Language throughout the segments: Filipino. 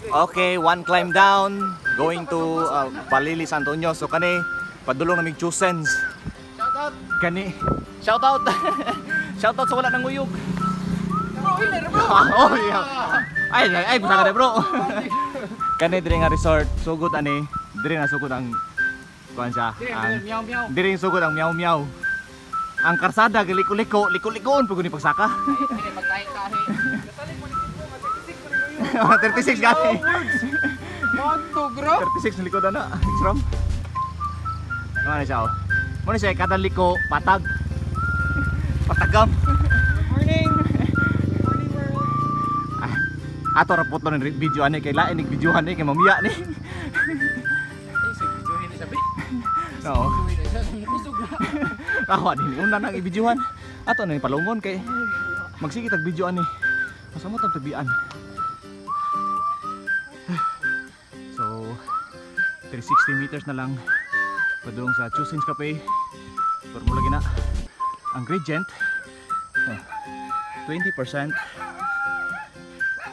Okay, one climb down, going to Balili, San Antonio. So kani, padulong namig Chusens. Shoutout! Kani, shout out. Shout out sa wala nang uyog. Bro, winner bro! Oh, yeah. Ay, puta ka na bro. Kani diri nga resort, sugod ani, diri nga sugod ang kuan siya. Meow meow. Diri nga sugod ang meow meow. Ang karsada liko-liko, liko-likoon pag ni pagsaka. Hindi magtahi-tahi. 36 gani. Monto bro! 36 likod na. X-rom. Ano na siya oh. Mo ni siya kada liko patag. Patagam. Morning! Morning world! Ato rapot no ng video ani kay lain nig videohan ni kay mamiya ni. Ay, si videohin ni sabi. No. Videohin na siya. Kusog na. Tawa din una nang i-videohan. Ato na ni palungon kay magsige tag videoan ni. Asa mo tag tabian. So 360 meters na lang padung sa Chusens Cafe. Formula gina ang gradient 20%.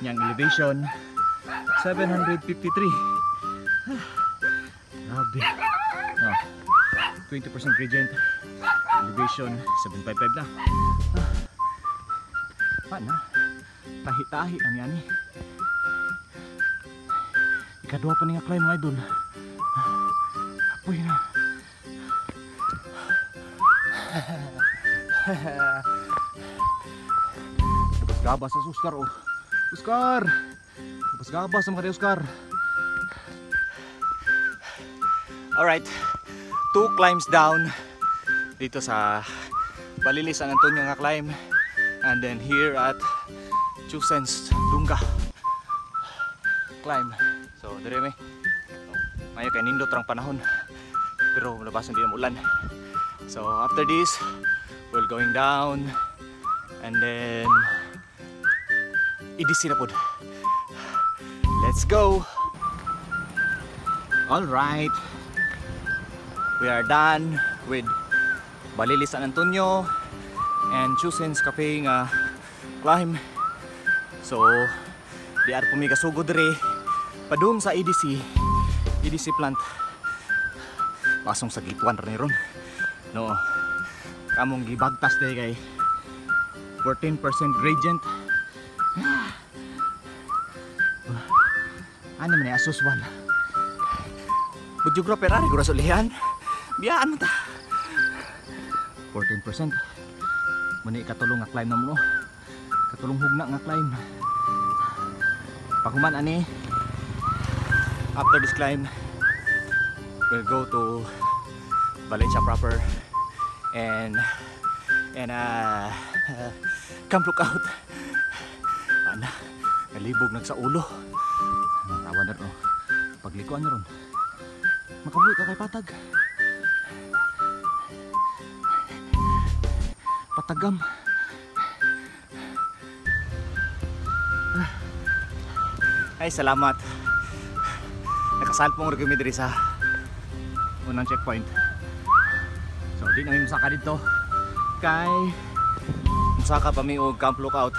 Yang elevation 753. Grabe. 20% gradient. Elevation 755 na. Paano? Tahi-tahi ang yani. Ikadua pa niya climb mga idol. Apoy na. Tapos gabas sa Oscar oh. Oscar! Tapos gabas sa mga Oscar. Alright, 2 climbs down dito sa Balili, San Antonio nga climb, and then here at Chusens Dunga climb. So dire mi mayo kay nindot rang panahon pero labasan din ang ulan. So after this we're going down and then EDC na pod. Let's go. All right, we are done with Balili, San Antonio and Chusens Cafe nga climb. So di ar pumi kasugod diri padung sa EDC plant. Pasong sa gituan ron ron. No. Kamong gibagtas day kay 14% gradient. Ano man ay asuswan. Videographer ari gura sulihan. Biyaan mo ta. 14%. Muni katulong nga climb na mo. Katulong hugna nga climb. Paghuman ani. After this climb, we'll go to Valencia proper and Camp Lookout. Ana, nalibog nagsa ulo. Tawa na ron. Paglikuan na ron. Makabuhi ka kay patag. Patagam. Ay, salamat. Nakasalpong rin kami diri sa unang checkpoint. So, di namin musaka dito. Kay musaka pa mi og Camp Lookout.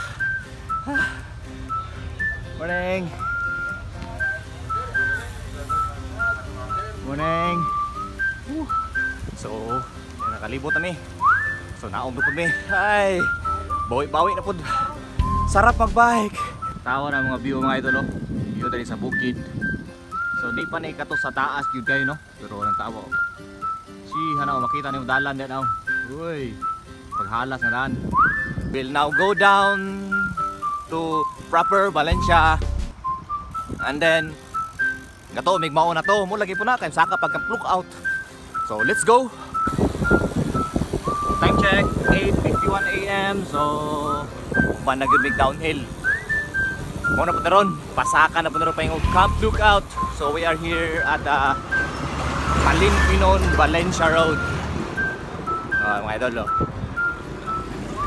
Morning! Morning! So, nakalibot kami. So, naong po kami. Ay! Bawi-bawi na po. Sarap mag-bike! Tawa na mga view mga idol. View dali sa bukid. So, di pa na ikato sa taas yun kayo, no? Pero walang tawa. Si, hanaw, makita niyo dalan yan, oh. Uy! Paghalas na daan. We'll now go down to proper Valencia. And then, gato, may mauna to. Mula lagi po na, kaya saka pag Camp Lookout. So, let's go! Time check, 8:51 AM. So, panagimig downhill. Muna po na ron, pasaka na po na ron pa yung Camp Lookout. So, we are here at Malinpinon, Valencia Road. Mga idol, oh.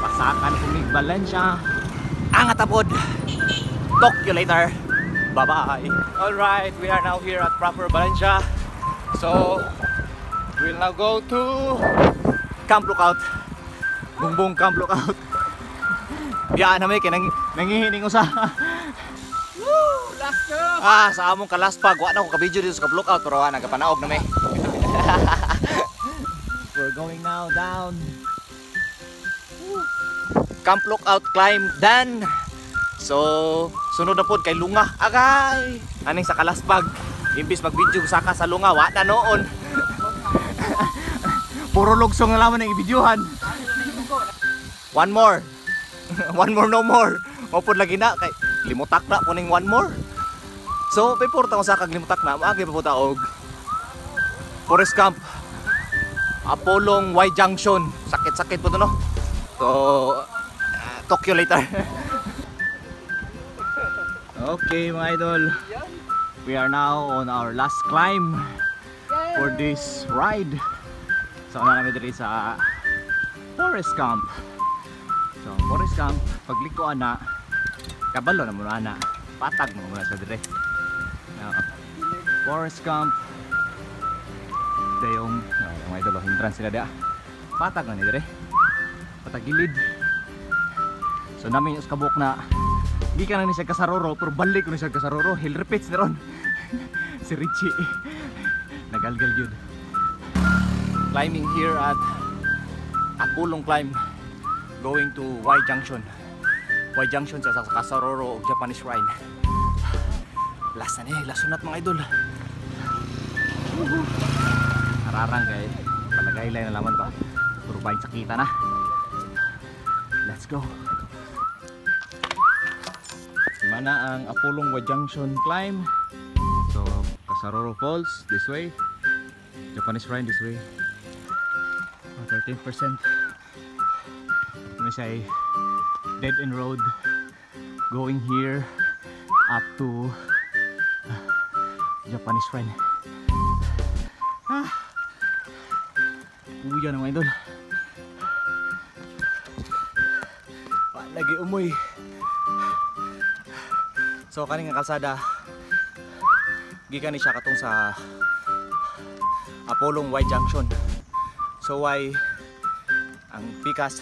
Pasaka na po yung Valencia. Angat apod! Talk you later! Bye-bye! Alright, we are now here at proper Valencia. So, we'll now go to Camp Lookout. Bungbong Camp Lookout. Biyaan na may kinang nangihining usa. Woo! Last go! Sa among kalaspag, wa na ko ka-video dito sa ka-blockout pero nagapanaog na may. We're going now down. Camp Lookout climb done. So, sunod na pod kay Lunga. Agay! Aning sa kalaspag. Imbis mag-video saka sa Lunga, wa na noon. Puro lugsong na laman ang i-videohan. One more. One more, no more. Mapod lagi na kay limutak na po ning one more. So, pipurta ko sa kag limutak na. Maagi pa po taog. Forest Camp. Apolong Y Junction. Sakit-sakit po to no. So, Tokyo later. Okay mga idol. We are now on our last climb for this ride. So, na namin dito sa Forest Camp. So, Forest Camp, paglikuan na, kabalo na muna na, patag mo muna sa dire. Forest Camp, dayong, mga idolo, hindran sila dia. Patag na ni dire, patag gilid. So, namin yung kabuk na, di ka na ni siya kasaroro, pero balik ko ni siya kasaroro, hill repeats na ron. Si Richie, nagalgal yun. Climbing here at Apulong Climb. Going to Y Junction. Y Junction sa Kasaroro Japanese Shrine. Last na niya, last sunat mga idol. Nararang kay palagaylay na laman ba. Puro bayin sakita na. Let's go. Mana ang Apolong Y Junction climb. So Kasaroro Falls this way. Japanese Shrine this way. 13%. May say dead end road going here up to Japanese Shrine. Uyan ang mga idol. Lagi umoy. So kaning nga kalsada gikan ni siya katong sa Apolong Y Junction. So Y ang pikas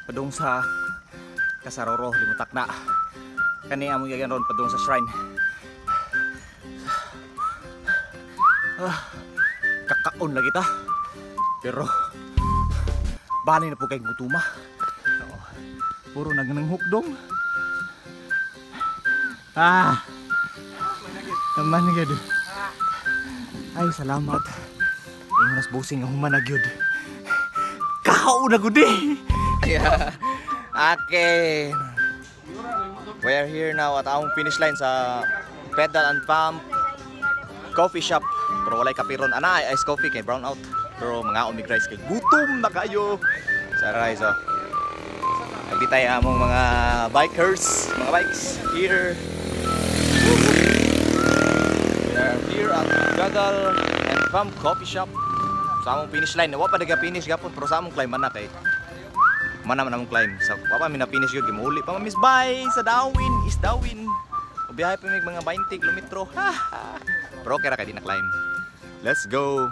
padung sa Kasaroro limutak na kani amo yagan ron padung sa shrine. Kakaon lagi ta pero bani na po kay gutuma. Puro nagnanghukdong. Naman gyud. Ay salamat. Ingon nas busing nga human na gyud. Kao na gudi. Yeah. Okay. We are here now at our finish line sa Pedal and Pump Coffee Shop. Pero walay kapiron. Ana ay ice coffee kay brown out. Pero mga umigrize kay gutom na kayo. Saray so. Nabitay among mga bikers, mga bikes here. We are here at Pedal and Pump Coffee Shop. Sa among finish line. Wa pa nagka-finish gapon pero sa among climb man na kay mana man among climb. Sa wa pa mi na finish gyud gimuuli pa Miss Bay sa Darwin, is Darwin. Ubiyahe pa mig mga 20 kilometro. Pero kaya kay di na climb. Let's go.